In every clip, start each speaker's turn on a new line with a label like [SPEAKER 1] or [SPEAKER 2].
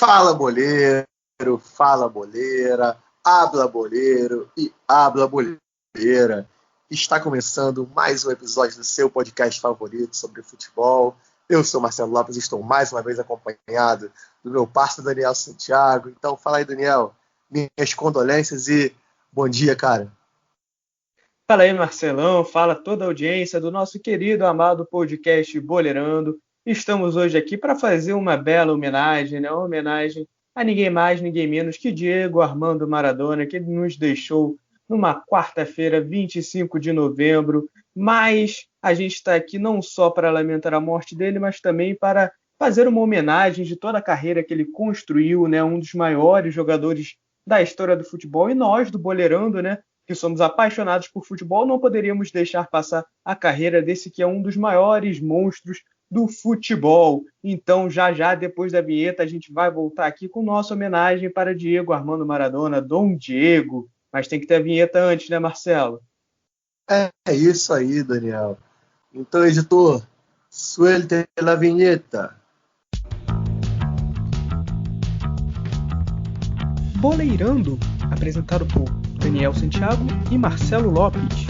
[SPEAKER 1] Fala boleiro, fala boleira, habla boleiro e habla boleira. Está começando mais um episódio do seu podcast favorito sobre futebol. Eu sou Marcelo Lopes e estou mais uma vez acompanhado do meu parceiro Daniel Santiago. Então fala aí, Daniel, minhas condolências e bom dia, cara.
[SPEAKER 2] Fala aí, Marcelão, fala toda a audiência do nosso querido, amado podcast Boleirando. Estamos hoje aqui para fazer uma bela homenagem, né? Uma homenagem a ninguém mais, ninguém menos que Diego Armando Maradona, que ele nos deixou numa quarta-feira, 25 de novembro. Mas a gente está aqui não só para lamentar a morte dele, mas também para fazer uma homenagem de toda a carreira que ele construiu, né? Um dos maiores jogadores da história do futebol e nós do Boleirando, né? Que somos apaixonados por futebol, não poderíamos deixar passar a carreira desse que é um dos maiores monstros do futebol. Então, já depois da vinheta, a gente vai voltar aqui com nossa homenagem para Diego Armando Maradona, Dom Diego. Mas tem que ter a vinheta antes, né, Marcelo?
[SPEAKER 1] É isso aí, Daniel. Então, editor, suelte la vinheta.
[SPEAKER 2] Boleirando, apresentado por Daniel Santiago e Marcelo Lopes.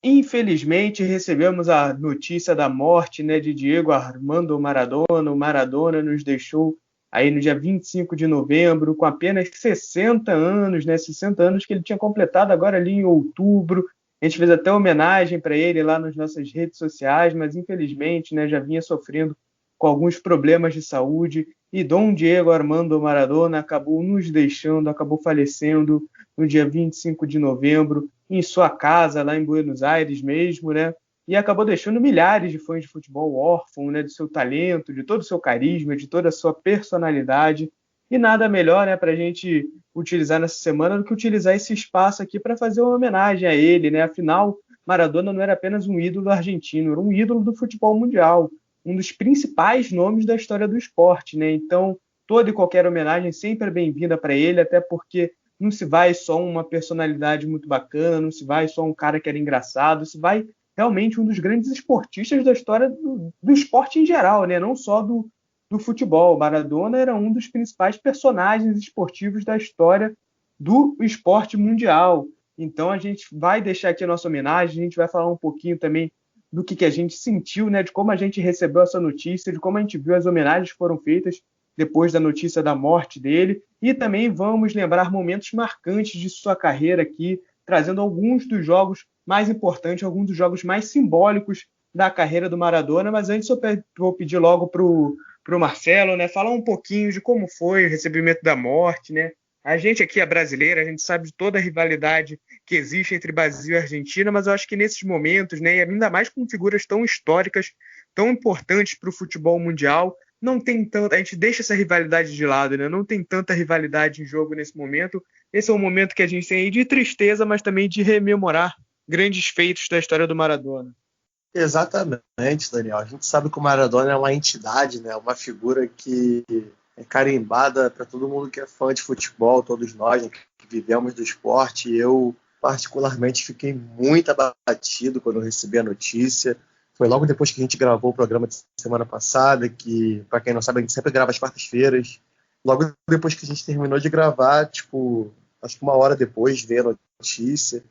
[SPEAKER 2] Infelizmente, recebemos a notícia da morte, né, de Diego Armando Maradona. O Maradona nos deixou aí no dia 25 de novembro, com apenas 60 anos, né, 60 anos que ele tinha completado agora ali em outubro. A gente fez até homenagem para ele lá nas nossas redes sociais, mas infelizmente, né, já vinha sofrendo com alguns problemas de saúde. E Dom Diego Armando Maradona acabou nos deixando, acabou falecendo no dia 25 de novembro, em sua casa, lá em Buenos Aires mesmo, né? E acabou deixando milhares de fãs de futebol órfãos, né? Do seu talento, de todo o seu carisma, de toda a sua personalidade. E nada melhor, né, para a gente utilizar nessa semana do que utilizar esse espaço aqui para fazer uma homenagem a ele, né? Afinal, Maradona não era apenas um ídolo argentino, era um ídolo do futebol mundial, um dos principais nomes da história do esporte, né? Então, toda e qualquer homenagem sempre é bem-vinda para ele, até porque não se vai só uma personalidade muito bacana, não se vai só um cara que era engraçado, se vai realmente um dos grandes esportistas da história do esporte em geral, né? Não só do futebol. Maradona era um dos principais personagens esportivos da história do esporte mundial. Então a gente vai deixar aqui a nossa homenagem, a gente vai falar um pouquinho também do que a gente sentiu, né? De como a gente recebeu essa notícia, de como a gente viu as homenagens que foram feitas depois da notícia da morte dele, e também vamos lembrar momentos marcantes de sua carreira aqui, trazendo alguns dos jogos mais importantes, alguns dos jogos mais simbólicos da carreira do Maradona. Mas antes eu vou pedir logo para o Marcelo, né, falar um pouquinho de como foi o recebimento da morte, né? A gente aqui é brasileiro, a gente sabe de toda a rivalidade que existe entre Brasil e Argentina, mas eu acho que nesses momentos, né, e ainda mais com figuras tão históricas, tão importantes para o futebol mundial, não tem tanta, a gente deixa essa rivalidade de lado, né? Não tem tanta rivalidade em jogo nesse momento. Esse é um momento que a gente tem aí de tristeza, mas também de rememorar grandes feitos da história do Maradona.
[SPEAKER 1] Exatamente, Daniel. A gente sabe que o Maradona é uma entidade, né? Uma figura que é carimbada para todo mundo que é fã de futebol, todos nós, né, que vivemos do esporte. Eu, particularmente, fiquei muito abatido quando eu recebi a notícia. Foi logo depois que a gente gravou o programa de semana passada, que, para quem não sabe, a gente sempre grava às quartas-feiras. Logo depois que a gente terminou de gravar, tipo, acho que uma hora depois veio a notícia.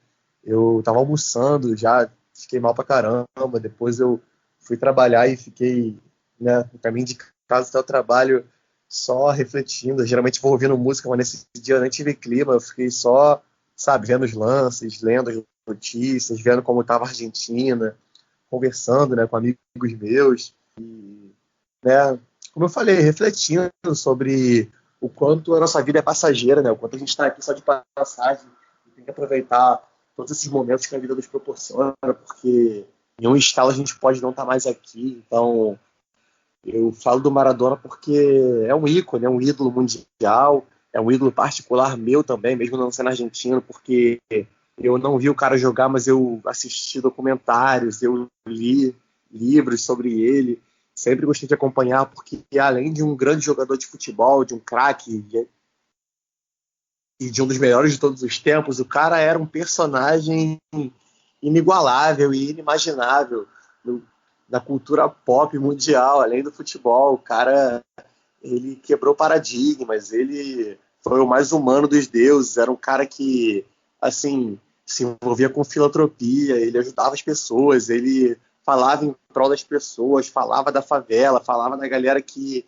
[SPEAKER 1] Eu tava almoçando já, fiquei mal pra caramba. Depois eu fui trabalhar e fiquei, né, no caminho de casa até o trabalho só refletindo. Geralmente vou ouvindo música, mas nesse dia eu nem tive clima. Eu fiquei só, sabe, vendo os lances, lendo as notícias, vendo como estava a Argentina, conversando, né, com amigos meus. E, né, como eu falei, refletindo sobre o quanto a nossa vida é passageira, né, o quanto a gente está aqui só de passagem e tem que aproveitar todos esses momentos que a vida nos proporciona, porque em um estalo a gente pode não estar mais aqui. Então, eu falo do Maradona porque é um ícone, é um ídolo mundial, é um ídolo particular meu também, mesmo não sendo argentino, porque eu não vi o cara jogar, mas eu assisti documentários, eu li livros sobre ele, sempre gostei de acompanhar, porque além de um grande jogador de futebol, de um craque e de um dos melhores de todos os tempos, o cara era um personagem inigualável e inimaginável. da cultura pop mundial, além do futebol. O cara, ele quebrou paradigmas, ele foi o mais humano dos deuses, era um cara que, assim, se envolvia com filantropia, ele ajudava as pessoas, ele falava em prol das pessoas, falava da favela, falava da galera que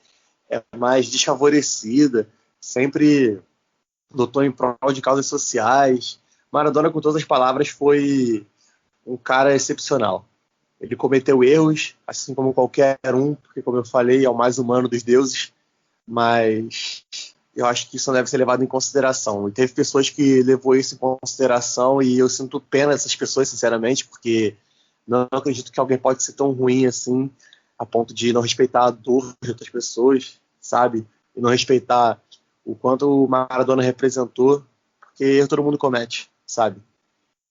[SPEAKER 1] é mais desfavorecida, sempre lutou em prol de causas sociais. Maradona, com todas as palavras, foi um cara excepcional. Ele cometeu erros, assim como qualquer um, porque, como eu falei, é o mais humano dos deuses, mas eu acho que isso não deve ser levado em consideração. E teve pessoas que levou isso em consideração e eu sinto pena dessas pessoas, sinceramente, porque não acredito que alguém pode ser tão ruim assim, a ponto de não respeitar a dor de outras pessoas, sabe? E não respeitar o quanto o Maradona representou, porque erro todo mundo comete, sabe?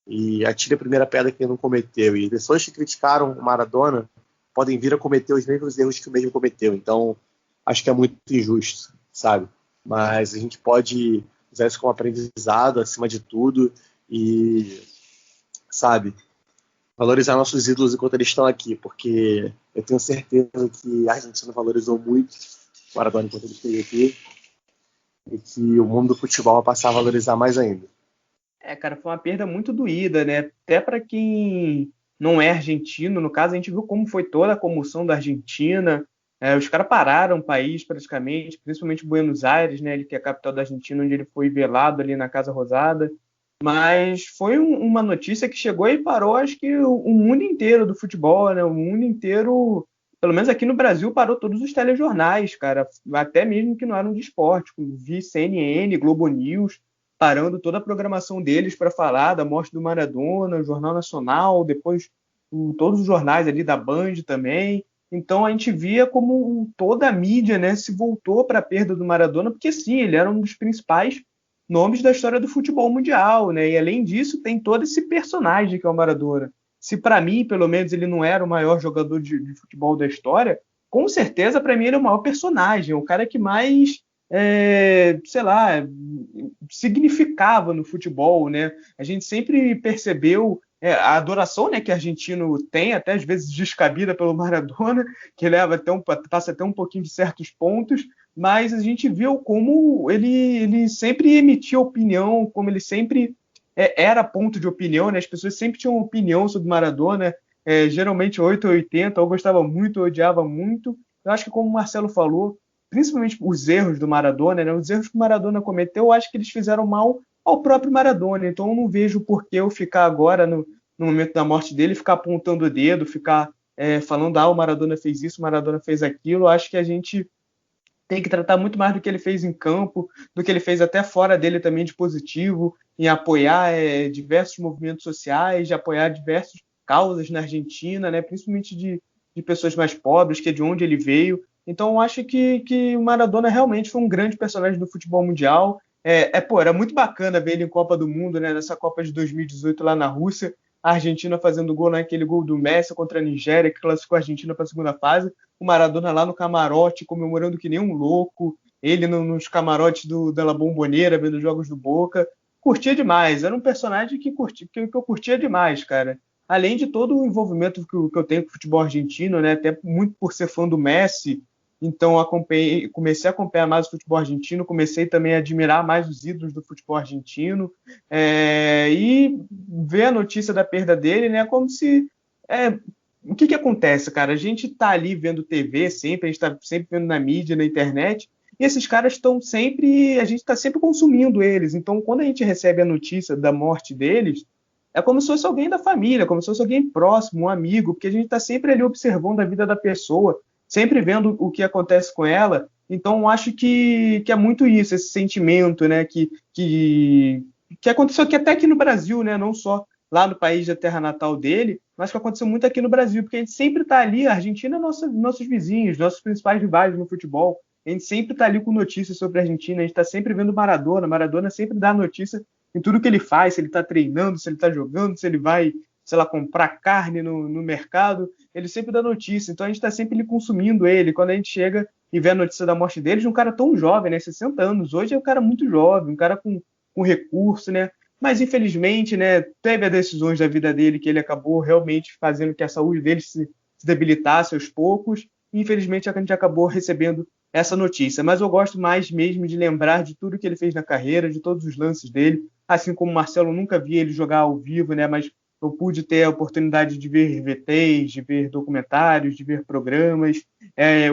[SPEAKER 1] E atire a primeira pedra que ele não cometeu. E pessoas que criticaram o Maradona podem vir a cometer os mesmos erros que o mesmo cometeu. Então, acho que é muito injusto, sabe? Mas a gente pode usar isso como aprendizado, acima de tudo, e, sabe, valorizar nossos ídolos enquanto eles estão aqui, porque eu tenho certeza que a Argentina valorizou muito o Maradona enquanto ele esteve aqui, e que o mundo do futebol vai passar a valorizar mais ainda.
[SPEAKER 2] Cara, foi uma perda muito doída, né? Até para quem não é argentino, no caso, a gente viu como foi toda a comoção da Argentina. Os caras pararam o país praticamente, principalmente Buenos Aires, né? Ele que é a capital da Argentina, onde ele foi velado ali na Casa Rosada. Mas foi uma notícia que chegou e parou, acho que o mundo inteiro do futebol, né? O mundo inteiro, pelo menos aqui no Brasil, parou todos os telejornais, cara, até mesmo que não eram de esporte, vi CNN, Globo News, parando toda a programação deles para falar da morte do Maradona, Jornal Nacional, depois todos os jornais ali da Band também. Então a gente via como toda a mídia, né, se voltou para a perda do Maradona, porque sim, ele era um dos principais nomes da história do futebol mundial, né? E além disso, tem todo esse personagem que é o Maradona. Se para mim, pelo menos, ele não era o maior jogador de futebol da história, com certeza para mim ele é o maior personagem, o cara que mais, sei lá, significava no futebol, né? A gente sempre percebeu a adoração, né, que o argentino tem, até às vezes descabida pelo Maradona, que leva passa até um pouquinho de certos pontos, mas a gente viu como ele sempre emitia opinião, como ele sempre era ponto de opinião, né? As pessoas sempre tinham opinião sobre Maradona, geralmente 8 ou 80, ou gostava muito, ou odiava muito. Eu acho que, como o Marcelo falou, principalmente os erros do Maradona, né? Os erros que o Maradona cometeu, eu acho que eles fizeram mal ao próprio Maradona. Então eu não vejo por que eu ficar agora, no momento da morte dele, ficar apontando o dedo, ficar falando, o Maradona fez isso, o Maradona fez aquilo. Eu acho que a gente tem que tratar muito mais do que ele fez em campo, do que ele fez até fora dele também de positivo, em apoiar diversos movimentos sociais, de apoiar diversas causas na Argentina, né, principalmente de pessoas mais pobres, que é de onde ele veio. Então, eu acho que o Maradona realmente foi um grande personagem do futebol mundial. Era muito bacana ver ele em Copa do Mundo, né, nessa Copa de 2018 lá na Rússia, a Argentina fazendo gol naquele gol do Messi contra a Nigéria, que classificou a Argentina para a segunda fase, o Maradona lá no camarote, comemorando que nem um louco, ele nos camarotes da La Bombonera, vendo os jogos do Boca. Curtia demais, era um personagem que eu curtia demais, cara. Além de todo o envolvimento que eu tenho com o futebol argentino, né? Até muito por ser fã do Messi, então comecei a acompanhar mais o futebol argentino, comecei também a admirar mais os ídolos do futebol argentino, e ver a notícia da perda dele, né? Como se o que acontece, cara? A gente tá ali vendo TV sempre, a gente tá sempre vendo na mídia, na internet, e esses caras estão sempre, a gente tá sempre consumindo eles. Então, quando a gente recebe a notícia da morte deles, é como se fosse alguém da família, como se fosse alguém próximo, um amigo, porque a gente tá sempre ali observando a vida da pessoa, sempre vendo o que acontece com ela. Então, acho que é muito isso, esse sentimento, né, que aconteceu aqui, até aqui no Brasil, né, não só lá no país da terra natal dele, mas que aconteceu muito aqui no Brasil, porque a gente sempre está ali, a Argentina é nossos vizinhos, nossos principais rivais no futebol, a gente sempre está ali com notícias sobre a Argentina, a gente está sempre vendo Maradona sempre dá notícia em tudo que ele faz, se ele está treinando, se ele está jogando, se ele vai, sei lá, comprar carne no mercado, ele sempre dá notícia, então a gente está sempre ali consumindo ele. Quando a gente chega e vê a notícia da morte dele, de um cara tão jovem, né, 60 anos, hoje é um cara muito jovem, um cara com recurso, né, mas infelizmente, né, teve as decisões da vida dele que ele acabou realmente fazendo que a saúde dele se debilitasse aos poucos. E, infelizmente, a gente acabou recebendo essa notícia. Mas eu gosto mais mesmo de lembrar de tudo que ele fez na carreira, de todos os lances dele. Assim como o Marcelo, eu nunca vi ele jogar ao vivo, né? Mas eu pude ter a oportunidade de ver VTs, de ver documentários, de ver programas,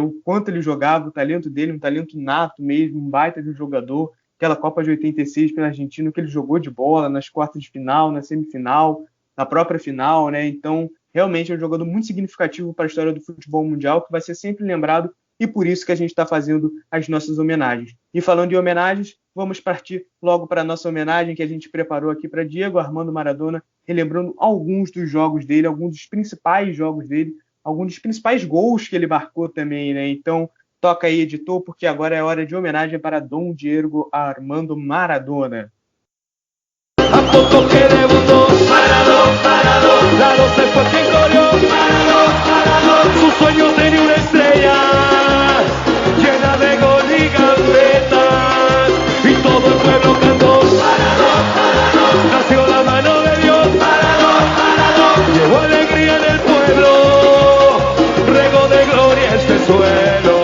[SPEAKER 2] o quanto ele jogava, o talento dele, um talento nato mesmo, um baita de um jogador. Aquela Copa de 86 pela Argentina, que ele jogou de bola nas quartas de final, na semifinal, na própria final, né? Então, realmente é um jogador muito significativo para a história do futebol mundial, que vai ser sempre lembrado, e por isso que a gente está fazendo as nossas homenagens. E falando em homenagens, vamos partir logo para a nossa homenagem que a gente preparou aqui para Diego Armando Maradona, relembrando alguns dos jogos dele, alguns dos principais jogos dele, alguns dos principais gols que ele marcou também, né? Então, toca aí, editor, porque agora é hora de homenagem para Dom Diego Armando Maradona.
[SPEAKER 3] A poco que debutó Maradona, la 12 fue quien corrió Maradona, su sueño tenía una estrella llena de gol y gambetas, y todo el pueblo cantó Maradona, nació la mano de Dios Maradona, llevó alegría en el pueblo, regó de gloria este suelo.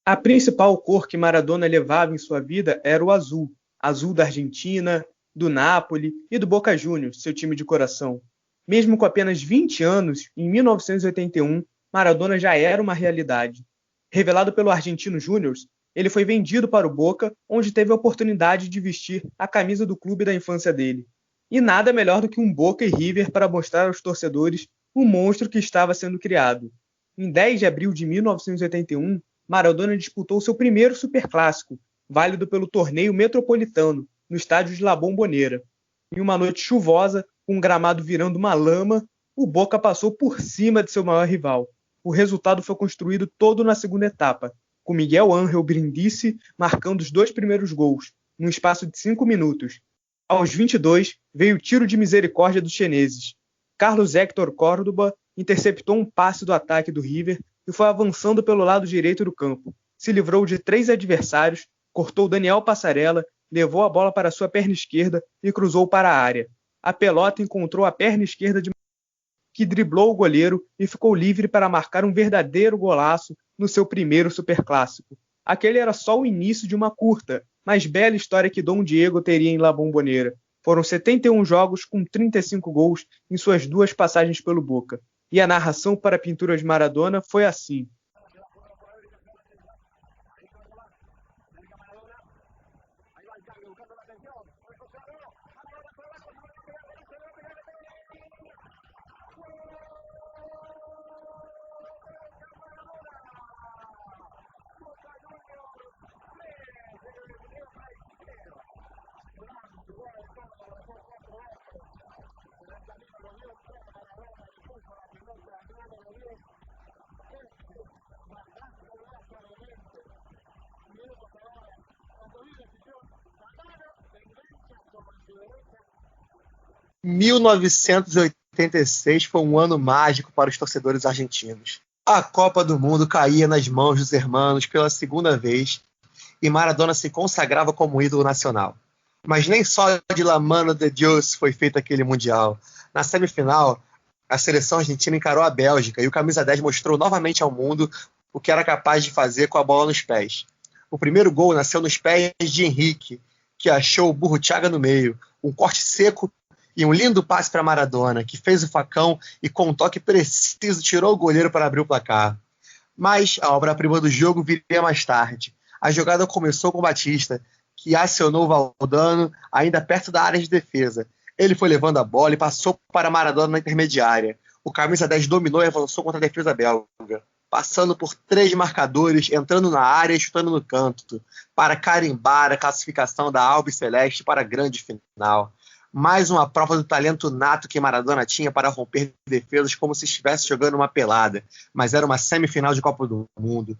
[SPEAKER 2] A principal cor que Maradona levava em sua vida era o azul. Azul da Argentina, do Napoli e do Boca Juniors, seu time de coração. Mesmo com apenas 20 anos, em 1981, Maradona já era uma realidade. Revelado pelo Argentino Júnior, ele foi vendido para o Boca, onde teve a oportunidade de vestir a camisa do clube da infância dele. E nada melhor do que um Boca e River para mostrar aos torcedores o monstro que estava sendo criado. Em 10 de abril de 1981, Maradona disputou seu primeiro superclássico, válido pelo torneio metropolitano, no estádio de La Bombonera. Em uma noite chuvosa, com o gramado virando uma lama, o Boca passou por cima de seu maior rival. O resultado foi construído todo na segunda etapa, com Miguel Ángel Brindisi marcando os 2 primeiros gols, num espaço de 5 minutos. Aos 22, veio o tiro de misericórdia dos chineses. Carlos Héctor Córdoba interceptou um passe do ataque do River e foi avançando pelo lado direito do campo. Se livrou de 3 adversários, cortou Daniel Passarella, levou a bola para sua perna esquerda e cruzou para a área. A pelota encontrou a perna esquerda de que driblou o goleiro e ficou livre para marcar um verdadeiro golaço no seu primeiro superclássico. Aquele era só o início de uma curta, mas bela história que Dom Diego teria em La Bombonera. Foram 71 jogos com 35 gols em suas 2 passagens pelo Boca. E a narração para a pintura de Maradona foi assim.
[SPEAKER 1] 1986 foi um ano mágico para os torcedores argentinos. A Copa do Mundo caía nas mãos dos hermanos pela segunda vez e Maradona se consagrava como ídolo nacional. Mas nem só de La Mano de Dios foi feito aquele Mundial. Na semifinal, a seleção argentina encarou a Bélgica e o camisa 10 mostrou novamente ao mundo o que era capaz de fazer com a bola nos pés. O primeiro gol nasceu nos pés de Henrique, que achou o Burruchaga no meio, um corte seco e um lindo passe para Maradona, que fez o facão e com um toque preciso tirou o goleiro para abrir o placar. Mas a obra-prima do jogo viria mais tarde. A jogada começou com Batista, que acionou Valdano ainda perto da área de defesa. Ele foi levando a bola e passou para Maradona na intermediária. O camisa 10 dominou e avançou contra a defesa belga, passando por 3 marcadores, entrando na área e chutando no canto, para carimbar a classificação da Albiceleste para a grande final. Mais uma prova do talento nato que Maradona tinha para romper defesas como se estivesse jogando uma pelada, mas era uma semifinal de Copa do Mundo.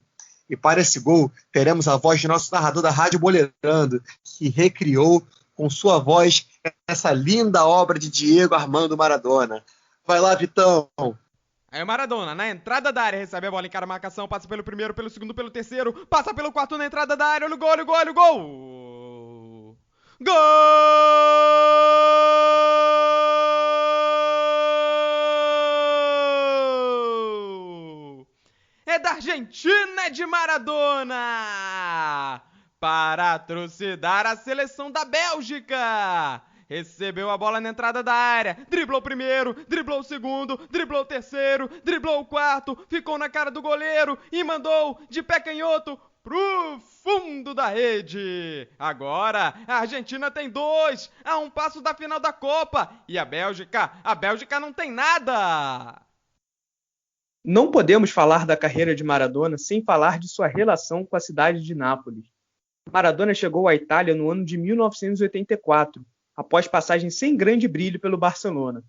[SPEAKER 1] E para esse gol, teremos a voz de nosso narrador da Rádio Boleirando, que recriou com sua voz essa linda obra de Diego Armando Maradona. Vai lá, Vitão!
[SPEAKER 4] Aí o Maradona, na entrada da área, recebe a bola, encara a marcação, passa pelo primeiro, pelo segundo, pelo terceiro, passa pelo quarto na entrada da área, olha o gol, olha o gol, olha o gol! Gol! é da Argentina, é de Maradona! Para trucidar a seleção da Bélgica! Recebeu a bola na entrada da área, driblou o primeiro, driblou o segundo, driblou o terceiro, driblou o quarto, ficou na cara do goleiro e mandou de pé canhoto pro fundo da rede. Agora, a Argentina tem 2, a um passo da final da Copa. E a Bélgica não tem nada.
[SPEAKER 2] Não podemos falar da carreira de Maradona sem falar de sua relação com a cidade de Nápoles. Maradona chegou à Itália no ano de 1984, após passagem sem grande brilho pelo Barcelona.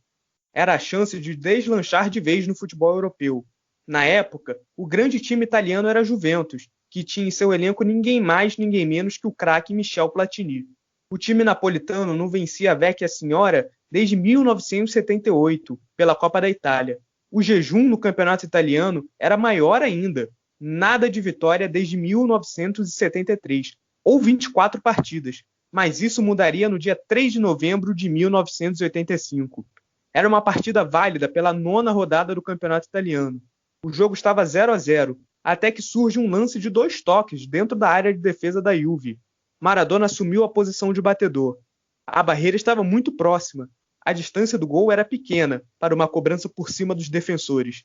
[SPEAKER 2] Era a chance de deslanchar de vez no futebol europeu. Na época, o grande time italiano era a Juventus, que tinha em seu elenco ninguém mais, ninguém menos que o craque Michel Platini. O time napolitano não vencia a Vecchia Signora desde 1978, pela Copa da Itália. O jejum no campeonato italiano era maior ainda, nada de vitória desde 1973, ou 24 partidas, mas isso mudaria no dia 3 de novembro de 1985. Era uma partida válida pela 9ª rodada do campeonato italiano. O jogo estava 0-0, até que surge um lance de 2 toques dentro da área de defesa da Juve. Maradona assumiu a posição de batedor. A barreira estava muito próxima. A distância do gol era pequena para uma cobrança por cima dos defensores.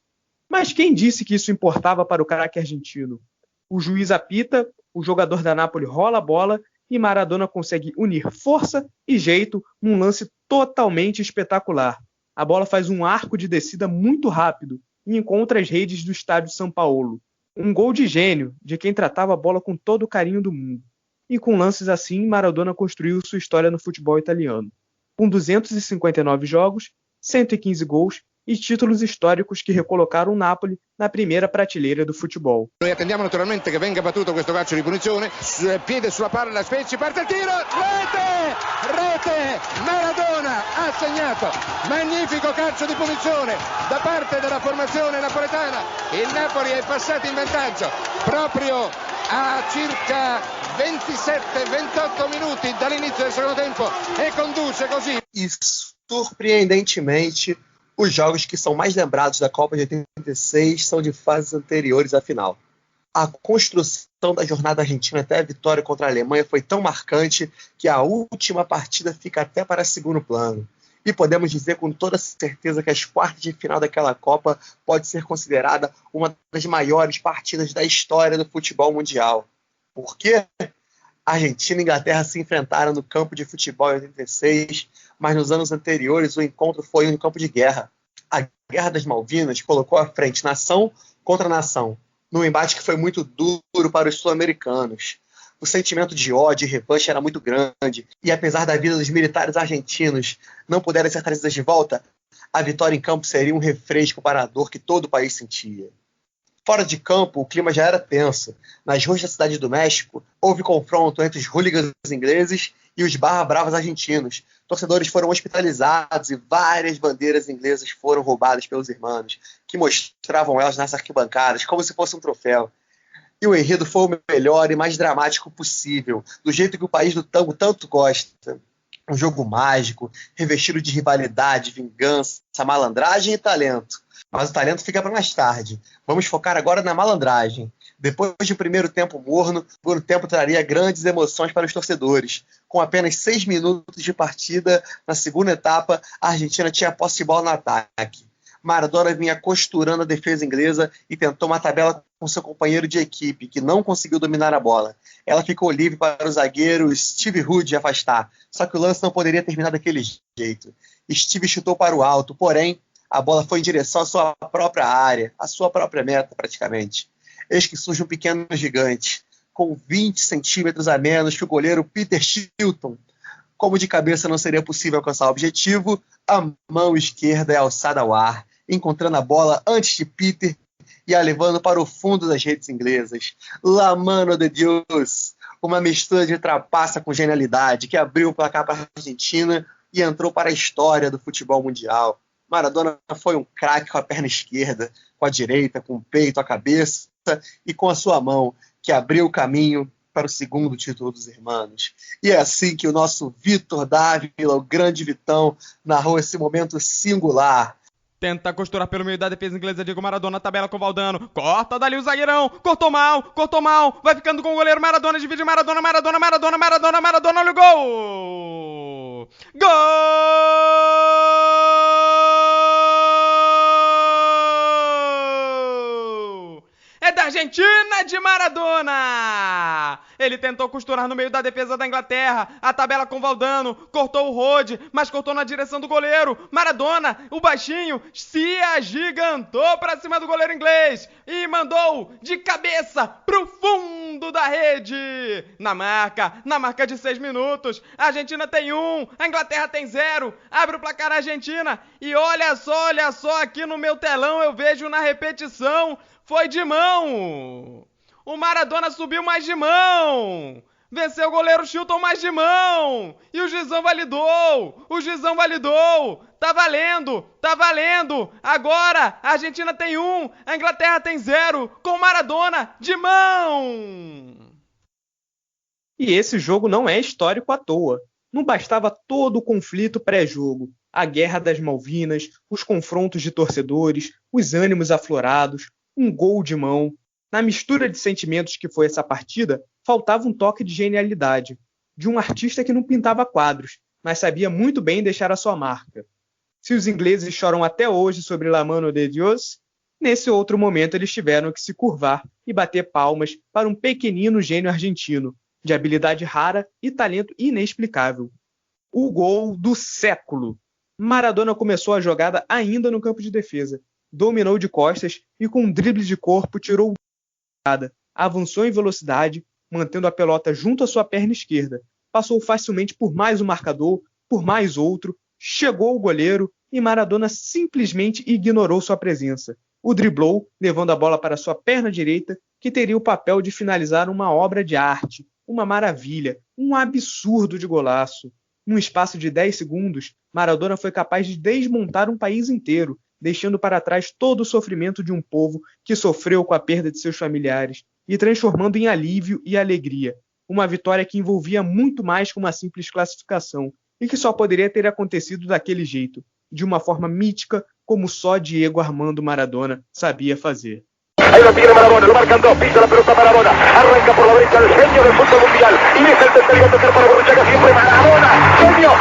[SPEAKER 2] Mas quem disse que isso importava para o craque argentino? O juiz apita, o jogador da Napoli rola a bola e Maradona consegue unir força e jeito num lance totalmente espetacular. A bola faz um arco de descida muito rápido e encontra as redes do estádio São Paulo. Um gol de gênio, de quem tratava a bola com todo o carinho do mundo. E com lances assim, Maradona construiu sua história no futebol italiano. Com 259 jogos, 115 gols e títulos históricos que recolocaram o Napoli na primeira prateleira do futebol.
[SPEAKER 5] Noi attendiamo naturalmente che venga battuto questo calcio di punizione, piede sulla palla, Spezzi, parte il tiro, rete, Maradona ha segnato, magnifico calcio di punizione da parte della formazione napoletana, il Napoli è passato in vantaggio proprio a circa 27-28 minuti dall'inizio del secondo tempo e conduce così.
[SPEAKER 1] E surpreendentemente, os jogos que são mais lembrados da Copa de 86 são de fases anteriores à final. A construção da jornada argentina até a vitória contra a Alemanha foi tão marcante que a última partida fica até para segundo plano. E podemos dizer com toda certeza que as quartas de final daquela Copa pode ser considerada uma das maiores partidas da história do futebol mundial. Por quê? Argentina e Inglaterra se enfrentaram no campo de futebol em 86, mas nos anos anteriores o encontro foi um campo de guerra. A Guerra das Malvinas colocou à frente nação contra nação, num embate que foi muito duro para os sul-americanos. O sentimento de ódio e revanche era muito grande, e apesar da vida dos militares argentinos não puderem ser trazidas de volta, a vitória em campo seria um refresco para a dor que todo o país sentia. Fora de campo, o clima já era tenso. Nas ruas da Cidade do México, houve confronto entre os hooligans ingleses e os barra-bravas argentinos. Torcedores foram hospitalizados e várias bandeiras inglesas foram roubadas pelos irmãos, que mostravam elas nas arquibancadas como se fosse um troféu. E o enredo foi o melhor e mais dramático possível, do jeito que o país do tango tanto gosta. Um jogo mágico, revestido de rivalidade, vingança, malandragem e talento. Mas o talento fica para mais tarde. Vamos focar agora na malandragem. Depois de um primeiro tempo morno, o segundo tempo traria grandes emoções para os torcedores. Com apenas 6 minutos de partida, na segunda etapa, a Argentina tinha a posse de bola no ataque. Maradona vinha costurando a defesa inglesa e tentou uma tabela com seu companheiro de equipe, que não conseguiu dominar a bola. Ela ficou livre para o zagueiro Steve Hood afastar, só que o lance não poderia terminar daquele jeito. Steve chutou para o alto, porém, a bola foi em direção à sua própria área, à sua própria meta praticamente. Eis que surge um pequeno gigante, com 20 centímetros a menos que o goleiro Peter Shilton. Como de cabeça não seria possível alcançar o objetivo, a mão esquerda é alçada ao ar, encontrando a bola antes de Peter e a levando para o fundo das redes inglesas. La mano de Deus! Uma mistura de trapaça com genialidade que abriu o placar para a Argentina e entrou para a história do futebol mundial. Maradona foi um craque com a perna esquerda, com a direita, com o peito, a cabeça e com a sua mão, que abriu o caminho para o segundo título dos irmãos. E é assim que o nosso Vitor Dávila, o grande Vitão, narrou esse momento singular.
[SPEAKER 4] Tenta costurar pelo meio da defesa inglesa, Diego Maradona, tabela com Valdano, corta dali o zagueirão, cortou mal, vai ficando com o goleiro Maradona, divide Maradona, olha o gol! Gol! É da Argentina, de Maradona! Ele tentou costurar no meio da defesa da Inglaterra, a tabela com Valdano, cortou o Rode, mas cortou na direção do goleiro. Maradona, o baixinho, se agigantou pra cima do goleiro inglês e mandou de cabeça pro fundo da rede. Na marca de 6 minutos, a Argentina tem 1, a Inglaterra tem 0, abre o placar a Argentina e olha só, aqui no meu telão eu vejo na repetição, foi de mão. O Maradona subiu mais de mão. Venceu o goleiro Chilton mais de mão. E o juizão validou. Tá valendo. Agora a Argentina tem 1, a Inglaterra tem 0. Com o Maradona de mão.
[SPEAKER 2] E esse jogo não é histórico à toa. Não bastava todo o conflito pré-jogo, a Guerra das Malvinas, os confrontos de torcedores, os ânimos aflorados, um gol de mão. Na mistura de sentimentos que foi essa partida, faltava um toque de genialidade, de um artista que não pintava quadros, mas sabia muito bem deixar a sua marca. Se os ingleses choram até hoje sobre La Mano de Dios, nesse outro momento eles tiveram que se curvar e bater palmas para um pequenino gênio argentino, de habilidade rara e talento inexplicável. O gol do século! Maradona começou a jogada ainda no campo de defesa, dominou de costas e com um drible de corpo tirou avançou em velocidade, mantendo a pelota junto à sua perna esquerda, passou facilmente por mais um marcador, por mais outro, chegou o goleiro e Maradona simplesmente ignorou sua presença. O driblou, levando a bola para sua perna direita, que teria o papel de finalizar uma obra de arte, uma maravilha, um absurdo de golaço. Num espaço de 10 segundos, Maradona foi capaz de desmontar um país inteiro, deixando para trás todo o sofrimento de um povo que sofreu com a perda de seus familiares e transformando em alívio e alegria. Uma vitória que envolvia muito mais que uma simples classificação e que só poderia ter acontecido daquele jeito, de uma forma mítica como só Diego Armando Maradona sabia fazer.
[SPEAKER 3] Ahí lo tiene Maradona, lo marcan dos, pisa la pelota Maradona, arranca por la derecha el genio del fútbol mundial y deja el tercero a tocar para Borruchaga siempre Maradona, genio,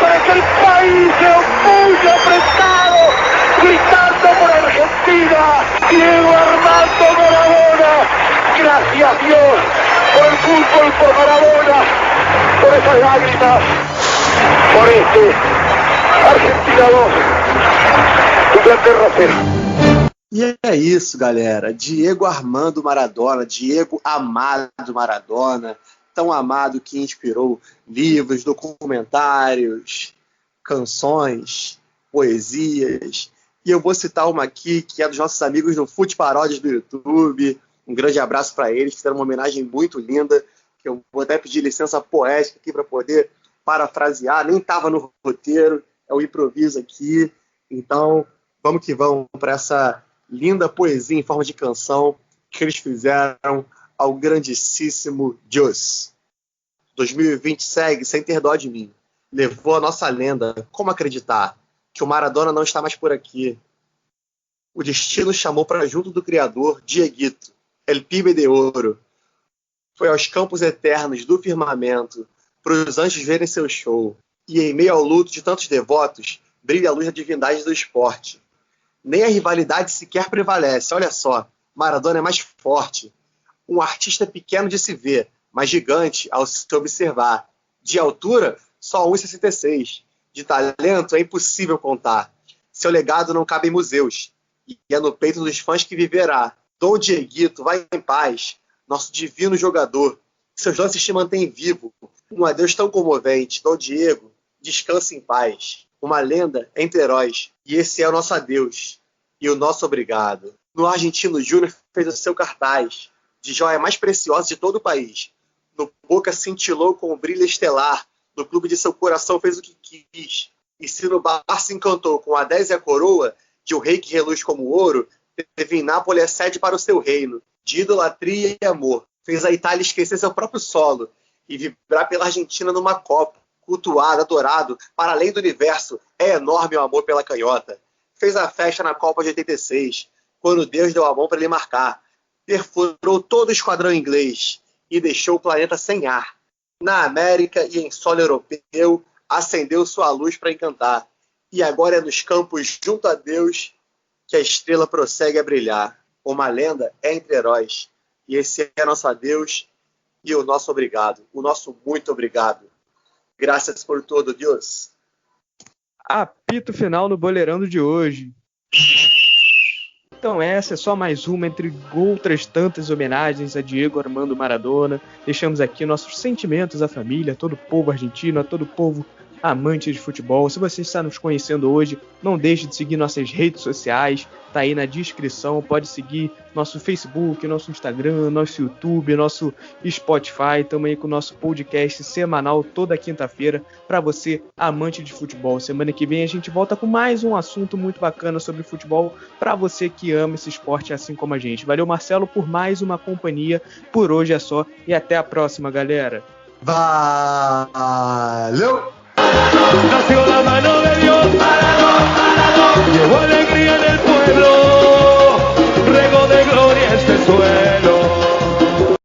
[SPEAKER 3] para que el país se opulle apretado, gritando por Argentina, Diego Armando Maradona. Gracias Dios por el fútbol, por Maradona, por esas lágrimas, por Argentina 2, Inglaterra 0.
[SPEAKER 1] E é isso, galera. Diego Armando Maradona, Diego amado Maradona, tão amado que inspirou livros, documentários, canções, poesias. E eu vou citar uma aqui, que é dos nossos amigos do Fute Paródias do YouTube. Um grande abraço para eles, que fizeram uma homenagem muito linda, que eu vou até pedir licença poética aqui para poder parafrasear. Nem estava no roteiro, é o improviso aqui. Então, vamos que vamos para essa linda poesia em forma de canção que eles fizeram ao grandíssimo Deus. 2020 segue sem ter dó de mim. Levou a nossa lenda. Como acreditar que o Maradona não está mais por aqui? O destino chamou para junto do Criador Dieguito, El Pibe de Ouro. Foi aos campos eternos do firmamento, para os anjos verem seu show. E em meio ao luto de tantos devotos, brilha a luz da divindade do esporte. Nem a rivalidade sequer prevalece. Olha só, Maradona é mais forte. Um artista pequeno de se ver, mas gigante ao se observar. De altura, só 1,66. De talento, é impossível contar. Seu legado não cabe em museus, e é no peito dos fãs que viverá. Dom Dieguito, vai em paz, nosso divino jogador. Seus lances te mantêm vivo. Um adeus tão comovente. Dom Diego, descanse em paz. Uma lenda entre heróis, e esse é o nosso adeus, e o nosso obrigado. No Argentino Júnior fez o seu cartaz, de joia mais preciosa de todo o país. No Boca cintilou com o brilho estelar, no clube de seu coração fez o que quis. E se no Barça encantou com a 10 e a coroa, de um rei que reluz como ouro, teve em Nápoles a sede para o seu reino, de idolatria e amor. Fez a Itália esquecer seu próprio solo e vibrar pela Argentina numa Copa. Cultuado, adorado, para além do universo, é enorme o amor pela canhota. Fez a festa na Copa de 86, quando Deus deu a mão para ele marcar. Perfurou todo o esquadrão inglês e deixou o planeta sem ar. Na América e em solo europeu, acendeu sua luz para encantar. E agora é nos campos, junto a Deus, que a estrela prossegue a brilhar. Uma lenda é entre heróis. E esse é nosso adeus e o nosso obrigado. O nosso muito obrigado. Graças por tudo, Deus.
[SPEAKER 2] Apito final no Boleirando de hoje. Então essa é só mais uma entre outras tantas homenagens a Diego Armando Maradona. Deixamos aqui nossos sentimentos à família, a todo o povo argentino, a todo o povo amante de futebol. Se você está nos conhecendo hoje, não deixe de seguir nossas redes sociais, tá aí na descrição, pode seguir nosso Facebook, nosso Instagram, nosso YouTube, nosso Spotify, estamos aí com o nosso podcast semanal toda quinta-feira para você amante de futebol. Semana que vem a gente volta com mais um assunto muito bacana sobre futebol para você que ama esse esporte assim como a gente. Valeu, Marcelo, por mais uma companhia. Por hoje é só e até a próxima, galera.
[SPEAKER 1] Valeu!
[SPEAKER 3] Nació la mano de